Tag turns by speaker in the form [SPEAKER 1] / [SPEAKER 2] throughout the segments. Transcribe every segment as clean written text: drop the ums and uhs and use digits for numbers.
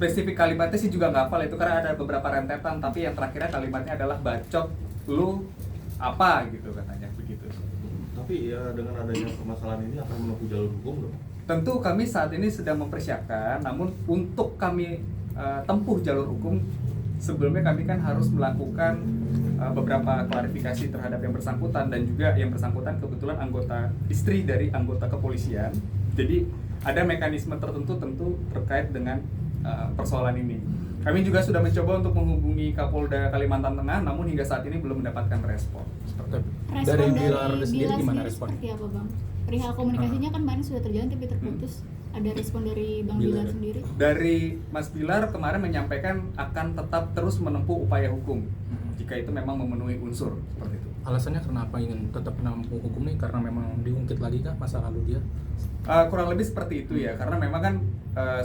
[SPEAKER 1] spesifik kalimatnya sih juga nggak hafal itu karena ada beberapa rentetan, tapi yang terakhirnya kalimatnya adalah bacot lu apa gitu katanya begitu.
[SPEAKER 2] Tapi ya dengan adanya permasalahan ini akan menempuh jalur hukum dong?
[SPEAKER 1] Tentu kami saat ini sedang mempersiapkan, namun untuk kami tempuh jalur hukum, sebelumnya kami kan harus melakukan beberapa klarifikasi terhadap yang bersangkutan, dan juga yang bersangkutan kebetulan istri dari anggota kepolisian. Jadi ada mekanisme tertentu tentu terkait dengan persoalan ini. Kami juga sudah mencoba untuk menghubungi Kapolda Kalimantan Tengah, namun hingga saat ini belum mendapatkan respon.
[SPEAKER 3] Dari Bilar sendiri gimana
[SPEAKER 4] respon? Seperti apa Bang? Perihal komunikasinya kan kemarin sudah terjalan tapi terputus. Ada respon dari Bang Bilar sendiri?
[SPEAKER 1] Dari Mas Bilar kemarin menyampaikan akan tetap terus menempuh upaya hukum jika itu memang memenuhi unsur seperti itu.
[SPEAKER 3] Alasannya kenapa ingin tetap menempuh hukum nih? Karena memang diungkit lagi kah masa lalu dia?
[SPEAKER 1] Kurang lebih seperti itu ya, karena memang kan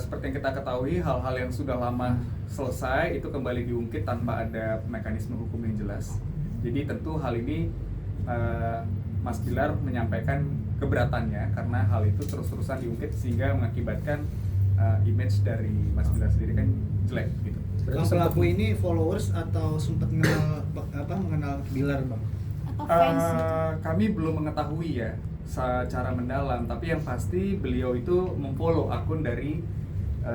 [SPEAKER 1] seperti yang kita ketahui hal-hal yang sudah lama selesai itu kembali diungkit tanpa ada mekanisme hukum yang jelas. Jadi tentu hal ini Mas Bilar menyampaikan keberatannya karena hal itu terus-terusan diungkit sehingga mengakibatkan image dari Mas Bilar sendiri kan jelek gitu.
[SPEAKER 5] Bang, pelaku ini followers atau sempat mengenal Bilar Bang?
[SPEAKER 4] Atau fans?
[SPEAKER 1] Kami belum mengetahui ya secara mendalam, tapi yang pasti beliau itu memfollow akun dari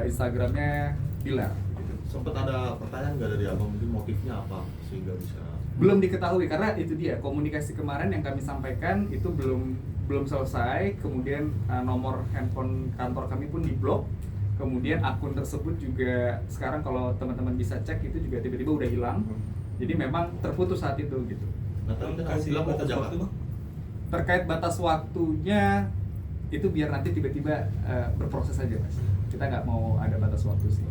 [SPEAKER 1] Instagramnya Bilar gitu.
[SPEAKER 2] Sempat ada pertanyaan nggak dari abang, mungkin motifnya apa sehingga bisa?
[SPEAKER 1] Belum diketahui karena itu dia komunikasi kemarin yang kami sampaikan itu belum selesai. Kemudian nomor handphone kantor kami pun diblok. Kemudian akun tersebut juga sekarang kalau teman-teman bisa cek itu juga tiba-tiba udah hilang. Jadi memang terputus saat itu gitu.
[SPEAKER 2] Nah, tadi kan
[SPEAKER 6] kasih
[SPEAKER 2] bilang mau
[SPEAKER 6] batas
[SPEAKER 2] ke
[SPEAKER 6] waktu,
[SPEAKER 2] Jakarta.
[SPEAKER 6] Bang?
[SPEAKER 1] Terkait batas waktunya itu biar nanti tiba-tiba berproses aja Mas. Kita nggak mau ada batas waktu sih.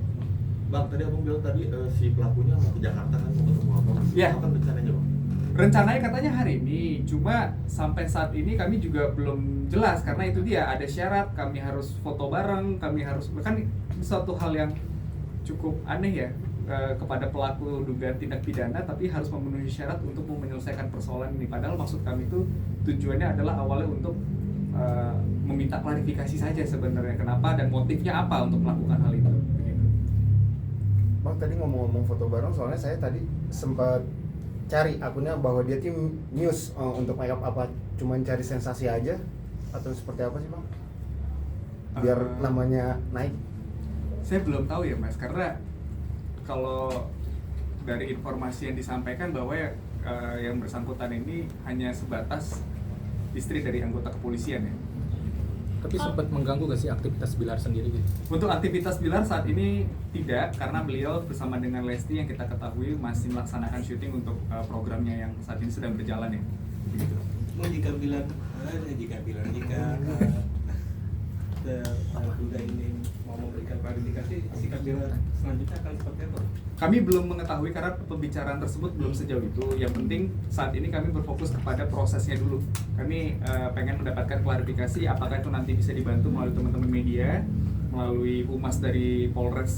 [SPEAKER 2] Bang, tadi abang bilang tadi si pelakunya mau ke Jakarta kan, mau ketemu abang.
[SPEAKER 1] Iya.
[SPEAKER 2] Apa rencananya bang?
[SPEAKER 1] Rencananya katanya hari ini, cuma sampai saat ini kami juga belum jelas karena itu dia ada syarat, kami harus foto bareng, kami harus kan suatu hal yang cukup aneh ya kepada pelaku dugaan tindak pidana tapi harus memenuhi syarat untuk menyelesaikan persoalan ini. Padahal maksud kami itu tujuannya adalah awalnya untuk meminta klarifikasi saja sebenarnya kenapa dan motifnya apa untuk melakukan hal itu. Begitu.
[SPEAKER 7] Bang, tadi ngomong-ngomong foto bareng, soalnya saya tadi sempat cari akunnya bahwa dia tim news untuk makeup apa, cuman cari sensasi aja atau seperti apa sih Bang? Biar namanya naik.
[SPEAKER 1] Saya belum tahu ya Mas, karena kalau dari informasi yang disampaikan bahwa yang bersangkutan ini hanya sebatas istri dari anggota kepolisian ya.
[SPEAKER 3] Tapi sempat mengganggu gak sih aktivitas Bilar sendiri gitu?
[SPEAKER 1] Untuk aktivitas Bilar saat ini tidak, karena beliau bersama dengan Lesti yang kita ketahui masih melaksanakan syuting untuk programnya yang saat ini sedang berjalan ya. Begitu.
[SPEAKER 6] Jika udah ini mau memberikan klarifikasi, sikap Bilar selanjutnya akan seperti apa?
[SPEAKER 1] Kami belum mengetahui karena pembicaraan tersebut belum sejauh itu. Yang penting saat ini kami berfokus kepada prosesnya dulu. Kami pengen mendapatkan klarifikasi apakah itu nanti bisa dibantu melalui teman-teman media, melalui humas dari Polres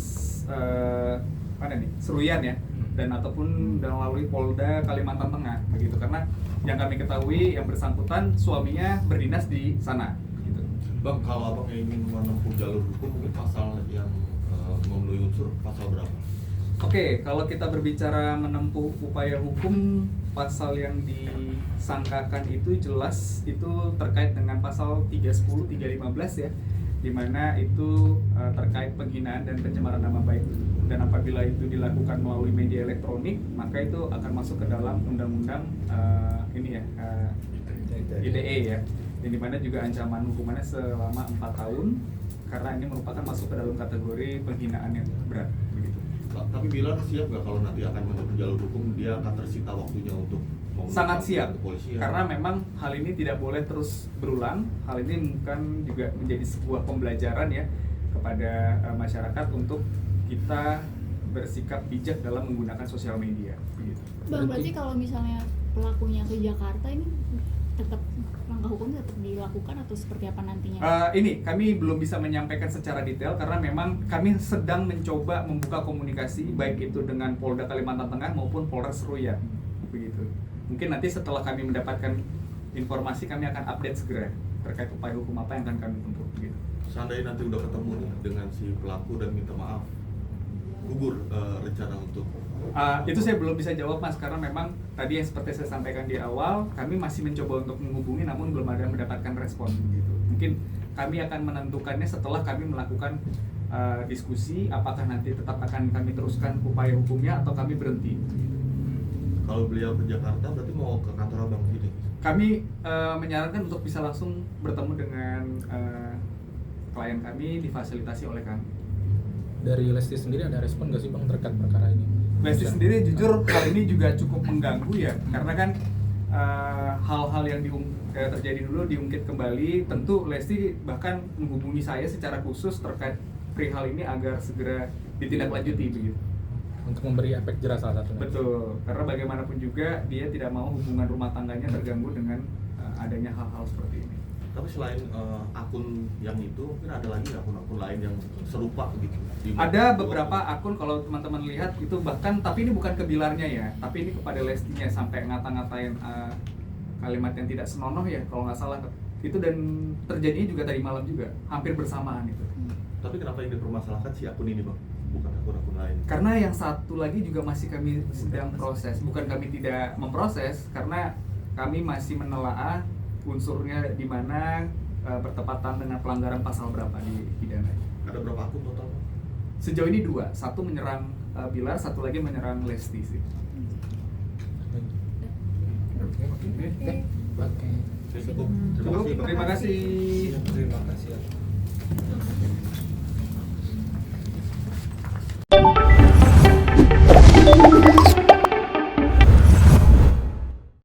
[SPEAKER 1] Seruyan ya, dan ataupun melalui Polda Kalimantan Tengah begitu. Karena yang kami ketahui yang bersangkutan suaminya berdinas di sana.
[SPEAKER 2] Bang, kalau abang ingin menempuh jalur hukum, mungkin pasal yang memenuhi unsur pasal berapa?
[SPEAKER 1] Oke, kalau kita berbicara menempuh upaya hukum, pasal yang disangkakan itu jelas itu terkait dengan pasal 310, 315 ya, di mana itu terkait penghinaan dan pencemaran nama baik. Dan apabila itu dilakukan melalui media elektronik, maka itu akan masuk ke dalam undang-undang ITE ya. Yang dimana juga ancaman hukumannya selama 4 tahun karena ini merupakan masuk ke dalam kategori penghinaan yang berat begitu.
[SPEAKER 2] Tapi Bilar siap nggak kalau nanti akan menempuh jalur hukum, dia akan tersita waktunya untuk
[SPEAKER 1] sangat siap
[SPEAKER 2] kepolisian?
[SPEAKER 1] Karena memang hal ini tidak boleh terus berulang. Hal ini bukan juga menjadi sebuah pembelajaran ya kepada masyarakat untuk kita bersikap bijak dalam menggunakan sosial media begitu.
[SPEAKER 4] Bang, berarti kalau misalnya pelakunya ke Jakarta ini tetap langkah hukum tetap dilakukan atau seperti apa nantinya?
[SPEAKER 1] Ini kami belum bisa menyampaikan secara detail karena memang kami sedang mencoba membuka komunikasi baik itu dengan Polda Kalimantan Tengah maupun Polres Seruyan begitu. Mungkin nanti setelah kami mendapatkan informasi kami akan update segera terkait upaya hukum apa yang akan kami tempuh begitu.
[SPEAKER 2] Seandainya nanti udah ketemu nih dengan si pelaku dan minta maaf, gugur rencana untuk
[SPEAKER 1] Itu saya belum bisa jawab Mas, karena memang tadi yang seperti saya sampaikan di awal, kami masih mencoba untuk menghubungi namun belum ada mendapatkan respon gitu. Mungkin kami akan menentukannya setelah kami melakukan diskusi apakah nanti tetap akan kami teruskan upaya hukumnya atau kami berhenti.
[SPEAKER 2] kalau beliau ke Jakarta berarti mau ke kantor abang ini?
[SPEAKER 1] Kami menyarankan untuk bisa langsung bertemu dengan klien kami, difasilitasi oleh kami.
[SPEAKER 3] Dari Lesti sendiri ada respon nggak sih bang terkait perkara ini?
[SPEAKER 1] Lesti sendiri jujur hal ini juga cukup mengganggu ya, karena kan hal-hal yang terjadi dulu diungkit kembali. Tentu Lesti bahkan menghubungi saya secara khusus terkait perihal ini agar segera ditindaklanjuti begitu.
[SPEAKER 3] Untuk memberi efek jerah salah satunya.
[SPEAKER 1] Betul, karena bagaimanapun juga dia tidak mau hubungan rumah tangganya terganggu dengan adanya hal-hal seperti ini.
[SPEAKER 2] Tapi selain akun yang itu, mungkin ada lagi akun-akun lain yang serupa gitu?
[SPEAKER 1] Ada beberapa akun kalau teman-teman lihat itu bahkan, tapi ini bukan ke Bilarnya ya, tapi ini kepada Lestinya sampai ngata-ngatain kalimat yang tidak senonoh ya kalau nggak salah itu, dan terjadinya juga tadi malam juga hampir bersamaan itu.
[SPEAKER 2] Tapi kenapa yang dipermasalahkan si akun ini bang? Bukan akun-akun lain?
[SPEAKER 1] Karena yang satu lagi juga masih kami sedang proses, bukan kami tidak memproses, karena kami masih menelaah unsurnya di mana, bertepatan dengan pelanggaran pasal berapa di pidana.
[SPEAKER 2] Ada berapa akun total bang?
[SPEAKER 1] Sejauh ini 2, satu menyerang Bilar, satu lagi menyerang Lesti sih.
[SPEAKER 3] Oke.
[SPEAKER 2] Oke, cukup. Terima kasih bang.
[SPEAKER 1] Terima kasih.
[SPEAKER 6] Terima kasih.